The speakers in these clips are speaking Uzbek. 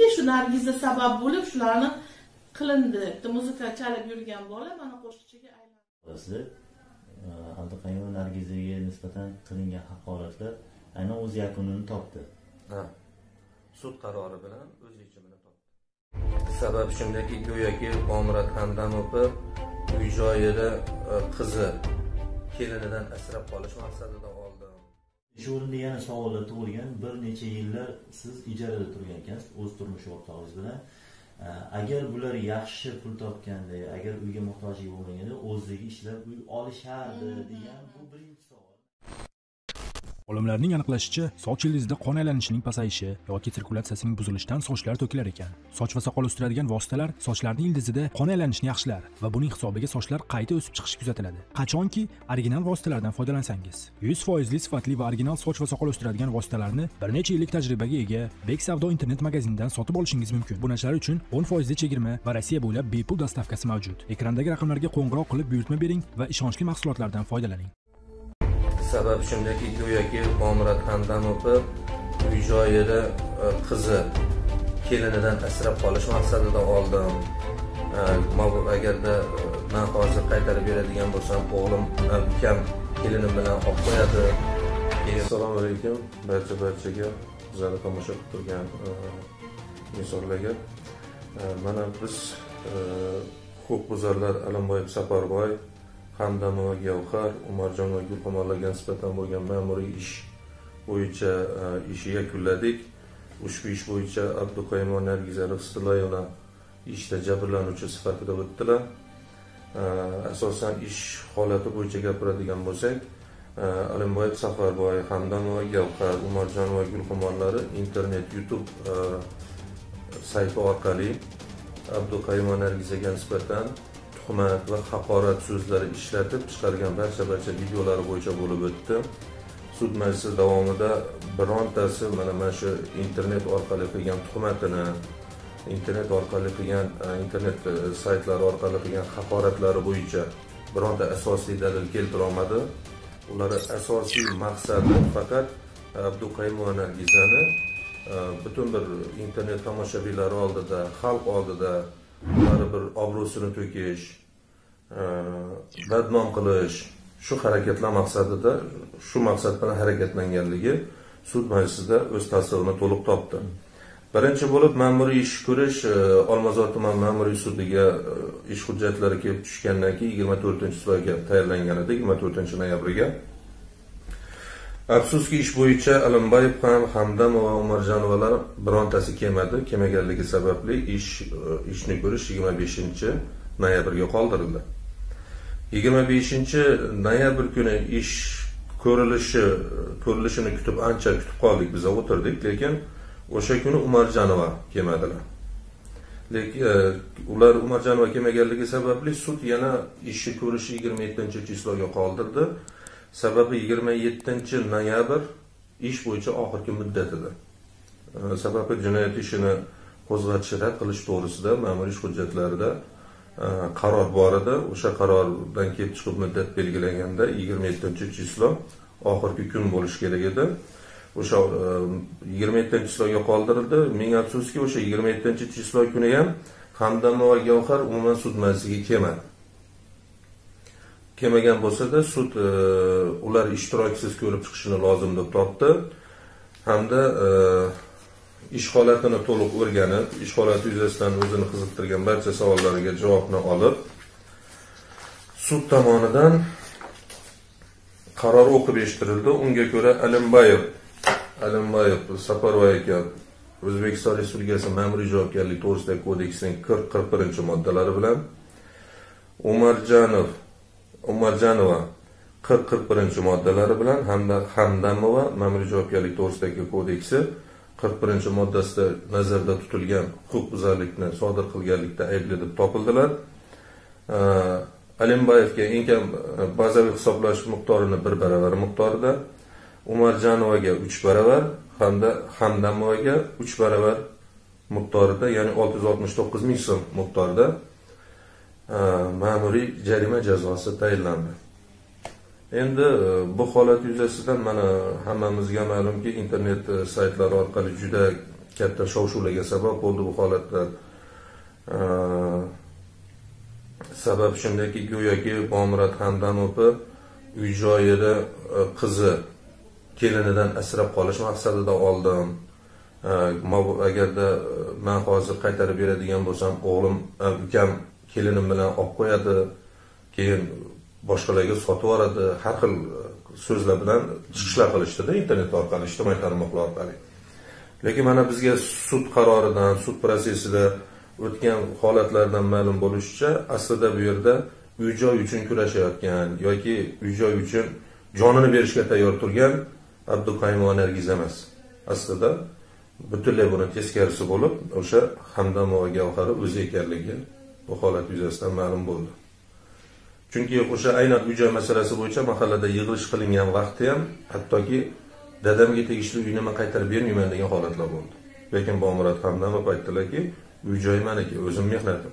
mumkinki shu Nargiza sabab bo'lib shularni qilindi. Bitta muzika chalib yurgan bola mana qo'shiqchiga aylandi. Abduqayum Nargizaga nisbatan qilingan haqoratlar aynan o'z yakunini topdi. Sud qarori bilan o'z yechimini topdi. Sabab shundaki, go'yoki Omurat Hamdamovni uy joyida qizi kelinidan asrab qolish maqsadida oldi. Shu o'rinda yana savollar tug'ilgan. Bir necha yillar siz ijarada turgan ekansiz o'z turmush o'rtog'ingiz bilan. Agar bular yaxshi pul topganda, agar uyga muhtojligi bo'lmaganda o'zligi ishlab uy olishardi degan bu birinchi savol. Olimlarning aniqlashicha, soch ildizida qon aylanishining pasayishi yoki sirkulyatsiyasining buzilishidan sochlar to'kilar ekan. Soch va soqol o'stiradigan vositalar sochlarning ildizida qon aylanishini yaxshilar va buning hisobiga sochlar qayta o'sib chiqishi kuzatiladi. Qachonki original vositalardan foydalansangiz, 100% sifatli va original soch va soqol o'stiradigan vositalarni bir necha yillik tajribaga ega Bek Savdo internet magazinidan sotib olishingiz mumkin. Bu narsalar uchun 10% chegirma va Rossiya bo'ylab bepul dostavkasi mavjud. Ekrandagi raqamlarga qo'ng'iroq qilib buyurtma bering va ishonchli mahsulotlardan foydalaning. Sabab shundaki, go'yoki Omurat Hamdamovni uy joyida qizi kelinidan asrab qolish maqsadida oldim. Agarda men hozir qaytarib beradigan bo'lsam, o'g'lim ukam kelinim bilan olib qo'yadi. Assalomu alaykum barchaga, bizlarni tomosha qilib turgan insonlarga. Mana biz huquqbuzarlar Alimboyev, Safarboy, Hamdamova, Gavhar, Umarjon va Gulqamollarga nisbatan bo'lgan ma'muriy ish bo'yicha ishni yakunladik. Ushbu ish bo'yicha Abduqayum Nargiza Rixsilayevna ishda jabrlanuvchi sifatida o'tdilar. Asosan ish holati bo'yicha gapiradigan bo'lsak, Alimboyev, Safarboy, Hamdamova, Gavhar, Umarjon va Gulqamollari internet YouTube sayti orqali Abduqayum Nargizaga nisbatan tuhmat va haqorat so'zlari ishlatib chiqargan barcha videolari bo'yicha bo'lib o'tdi. Sud majlisi davomida birontasi mana shu internet orqali qilgan tuhmatini, internet orqali qilgan internet saytlari orqali qilgan haqoratlari bo'yicha bironta asosiy dalil keltira olmadi. Ular asosiy maqsadi faqat Abduqayum Nargizani butun bir internet tomoshabinlari oldida, xalq oldida ular bir obro'sini to'kish, badnom qilish, shu harakatlar maqsadida, shu maqsad bilan harakatlanganligi sud majlisida o'z tasdig'ini to'liq topdi. Birinchi bo'lib ma'muriy ish ko'rish Olmazor tuman ma'muriy sudiga ish hujjatlari kelib tushgandan keyin 24-so'yga tayyorlangan edi, 24-noyabrga. Afsuski ish bo'yicha Alimboyev ham, Hamdamova va Umarjonovalar birontasi kelmadi. Kelmaganligi sababli ishni ko'rish 25-noyabrga qoldirildi. 25-noyabr kuni ish ko'rilishini kutib ancha kutib qoldik, biz o'tirdik, lekin o'sha kuni Umarjonova kelmadilar. Lekin ular Umarjonova kelmaganligi sababli sud yana ishni ko'rishi 27-chislga qoldirdi. Sababi 27-noyabr ish bo'yicha oxirgi muddatidir. Sababi jinoyat ishini qo'zg'atish, rad qilish to'g'risida ma'muriy ish hujjatlarida qaror bor edi. O'sha qarordan kelib chiqib muddat belgilanganda 27-chislo oxirgi kun bo'lishi kerak edi. O'sha 27-chisloga qoldirildi. Ming afsuski, o'sha 27-chislo kuni ham Hamdamova va Gavhar umuman sud majlisiga kelmadi. Kelmagan bo'lsa-da, sud ular ishtirokisiz ko'rib chiqishini lozim deb topdi. Hamda ish holatini to'liq o'rganib, ish holati yuzasidan o'zini qiziqtirgan barcha savollarga javobni olib, sud tomonidan qaror o'qib eshittirildi. Unga ko'ra Alimboyev Safarboy aka O'zbekiston Respublikasi Ma'muriy javobgarlik to'g'risidagi kodeksining 40-41-moddalari bilan, Umarjonova 40-41-moddalari bilan hamda Hamdamova Ma'muriy javobgarlik to'g'risidagi kodeksi 41-moddasida nazarda tutilgan huquqbuzarlikni sodir qilganlikda aybli deb topildilar. Alimboyevga eng kam bazaviy hisoblash miqdorini 1 baravar miqdorida, Umarjonovaga 3 baravar hamda Hamdamovaga 3 baravar miqdorida, ya'ni 669 ming so'm miqdorida ma'muriy jarima jazosi tayinlandi. Endi bu holat yuzasidan mana hammamizga ma'lumki, internet saytlari orqali juda katta shov-shuvlarga sabab bo'ldi bu holatlar. Sabab shundaki, go'yoki Bomurod Hamdamovni uy joyida qizi kelinidan asrab qolish maqsadida oldim. Agarda men hozir qaytarib beradigan bo'lsam, o'g'lim, ukam kelinim bilan olib qo'yadi, keyin boshqalarga sotib yuboradi. Har xil so'zlar bilan chiqishlar qilishdi-da internet orqali, ijtimoiy tarmoqlar orqali. Lekin mana bizga sud qaroridan, sud protsessida o'tgan holatlardan ma'lum bo'lishicha, aslida bu yerda uy-joy uchun kurashayotgan yoki uy-joy uchun jonini berishga tayyor turgan Abduqayumova Nargiz emas. Aslida butunlay buni teskarisi bo'lib, o'sha Hamdamova Gavhari o'zi ekanligi bu holat yuzasidan ma'lum bo'ldi. Chunki o'sha aynan uy-joy masalasi bo'yicha mahallada yig'ilish qilingan vaqtda ham hattoki dadamga tegishli uyni men qaytarib bermayman degan holatlar bo'ldi. Lekin Bomurod Hamdamov aytdilarki, uy-joy meniki, o'zim mehnatim.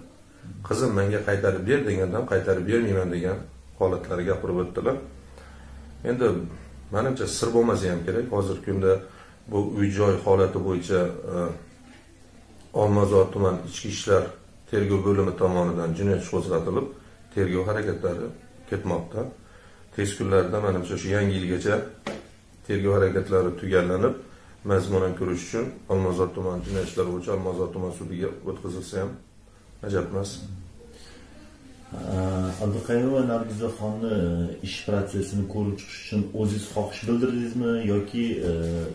Qizim menga qaytarib ber degandan qaytarib bermayman degan holatlarga gapirib o'tdilar. Endi menimcha sir bo'lmasa ham kerak, hozirgi kunda bu uy-joy holati bo'yicha Olmazor tuman ichki ishlar tergov bo'limi tomonidan jinoyat ishi qo'zg'atilib, tergov harakatlari ketmoqda. Tez kunlarda menimcha shu yangi yilgacha tergov harakatlari tugallanib, mazmunan ko'rish uchun Olmazor tuman jinoyat ishlari bo'yicha Olmazor tuman sudiga o'tkazilsa ham ajab emas. Abduqayumova Nargizaxonni ish protsessini ko'rib chiqish uchun o'zingiz xohish bildirdingizmi yoki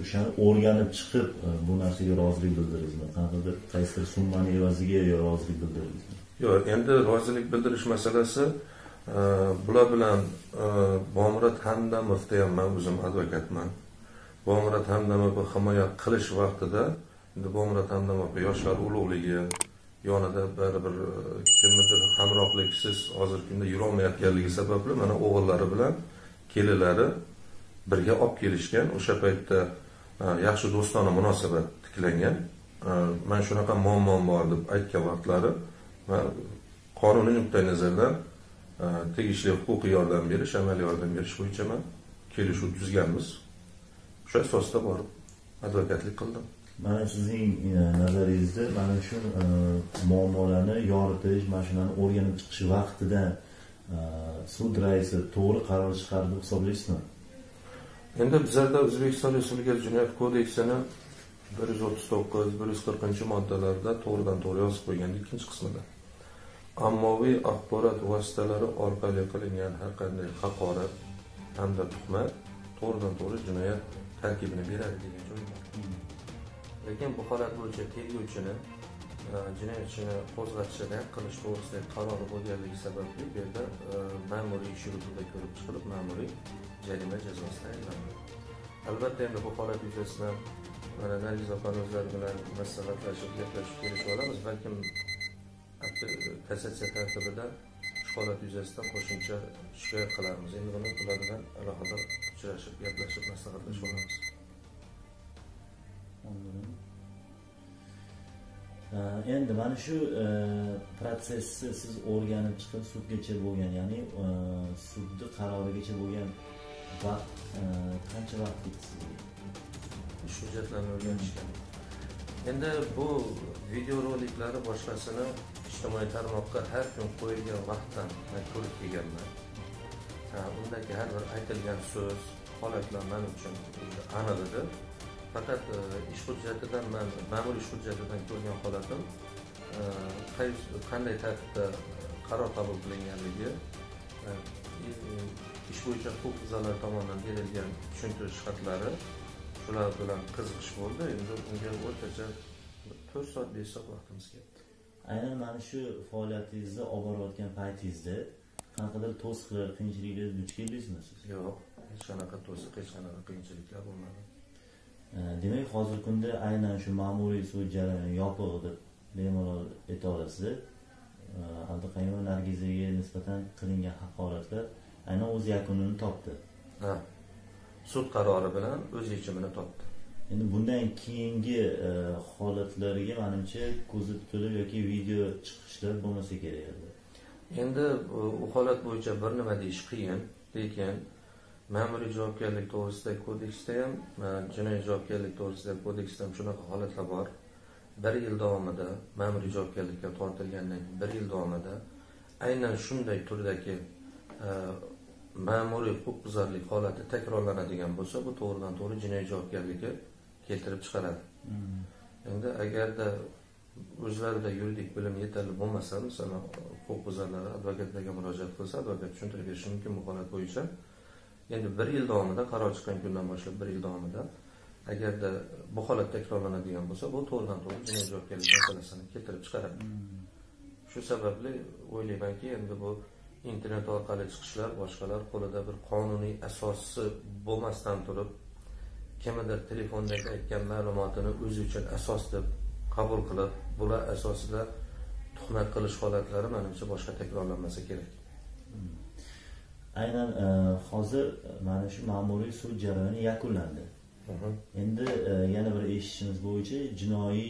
o'shani o'rganib chiqib bu narsaga rozilik bildirdingizmi? Qanaqadir qaysidir summani evaziga rozilik bildirdingizmi? Yo'q, endi rozilik bildirish masalasi bular bilan Bomurod Hamdamovda ham men o'zim advokatman. Bomurod Hamdamovni himoya qilish vaqtida endi Bomurod Hamdamovga yoshlar ulug'ligi yonida baribir kimnidir hamrohligisiz hozirgi kunda yura olmayotganligi sababli mana o'g'illari bilan kelinlari birga olib kelishgan. O'sha paytda yaxshi do'stona munosabat tiklangan. Men shunaqa muammom bor deb aytgan vaqtlari qonuniy nuqtai nazardan tegishli huquqiy yordam berish, amaliy yordam berish bo'yicha men kelishuv tuzganmiz. O'sha asosda borib advokatlik qildim. Mana sizning nazaringizda mana shu muammolarni yoritish, mashinani o'rganib chiqish vaqtida sud raisi to'g'ri qaror chiqardi deb hisoblaysizmi? Endi bizlarda O'zbekiston Respublikasi Jinoyat kodeksining 139-140-moddalarida to'g'ridan-to'g'ri yozib qo'ygan ikkinchi qismida ommaviy axborot vositalari orqali qilingan har qanday haqorat hamda tuhmat to'g'ridan-to'g'ri jinoyat tarkibini beradi degan joy bor. Lekin bu holat bo'yicha tergovchini jinoyatchini qo'zg'atishga rad qilish to'g'risidagi qarori bo'lganligi sababli bu yerda ma'muriy ish yurituda ko'rib chiqilib, ma'muriy jarima jazosi tayinlandi. Albatta endi bu holat yuzasidan mana Nargiz opani o'zlari bilan maslahatlashib, gaplashib kelishib olamiz. Balkim kassatsiya tartibida shu holat yuzasidan qo'shimcha shikoyat qilamiz. Endi buni ular bilan alohida uchrashib, gaplashib, maslahatlashib olamiz. Endi mana shu protsessni siz o'rganib chiqib sudgacha bo'lgan, ya'ni sudni qarorigacha bo'lgan vaqt qancha vaqt ketdi sizga? Ish hujjatlarini o'rganishga. Endi bu video roliklari boshqasini ijtimoiy tarmoqqa har kun qo'yilgan vaqtdan men ko'rib kelganman. Undagi har bir aytilgan so'z, holatlar men uchun aniq edi. Fakat ish hujjatidan men ma'muriy ish hujjatidan ko'rgan holatim qanday tartibda qaror qabul qilinganligi, ish bo'yicha huquq buzarlar tomonidan berilgan tushuntirish xatlari shular bilan qiziqish bo'ldi. Endi unga o'rtacha 4 soat 5 soat vaqtimiz ketdi. Aynan mana shu faoliyatingizni olib borayotgan paytingizda qanaqadir to'siqlar, qiyinchiliklar duch keldingizmi siz? Yo'q, hech qanaqa to'siq, hech qanaqa qiyinchiliklar bo'lmadi. Demak, hozirgi kunda aynan shu ma'muriy sud jarayoni yopiq deb bemalol ayta olasiz. Abduqayumova Nargizaga nisbatan qilingan haqoratlar aynan o'z yakunini topdi. Ha. Sud qarori bilan o'z yechimini topdi. Endi bundan keyingi holatlarga menimcha ko'zi tutilib yoki video chiqishlar bo'lmasa kerak edi. Endi u holat bo'yicha bir nima deyish qiyin, lekin ma'muriy javobgarlik to'g'risidagi kodeksda ham, jinoiy javobgarlik to'g'risidagi kodeksda ham shunaqa holatlar bor. 1 yil davomida ma'muriy javobgarlikka tortilgandan keyin 1 yil davomida aynan shunday turdagi ma'muriy huquqbuzarlik holati takrorlanadigan bo'lsa, bu to'g'ridan to'g'ri jinoiy javobgarlikka keltirib chiqaradi. Endi agarda o'zlarida yuridik bilim yetarli bo'lmasa, masalan, huquqbuzarlar advokatlarga murojaat qilsa, advokat tushuntirib berishi mumkin bu holat bo'yicha. Endi 1 yil davomida, qaror chiqqan kundan boshlab 1 yil davomida agarda bu holat takrorlanadigan bo'lsa, bu to'g'ridan to'g'ri jinoiy javobgarlik masalasini keltirib chiqaradi. Shu sababli o'ylaymanki, endi bu internet orqali chiqishlar, boshqalar qo'lida bir qonuniy asosi bo'lmasdan turib, kimdir telefondagi aytgan ma'lumotini o'zi uchun asos deb qabul qilib, bular asosida tuhmat qilish holatlari menimcha boshqa takrorlanmasa kerak. Aynan hozir mana shu ma'muriy sud jarayoni yakunlandi. Endi yana bir eshitishimiz bo'yicha jinoiy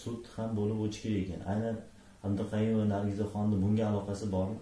sud ham bo'lib o'tishi kerak ekan. Aynan Abduqayim va Nargizaxonning bunga aloqasi bormi?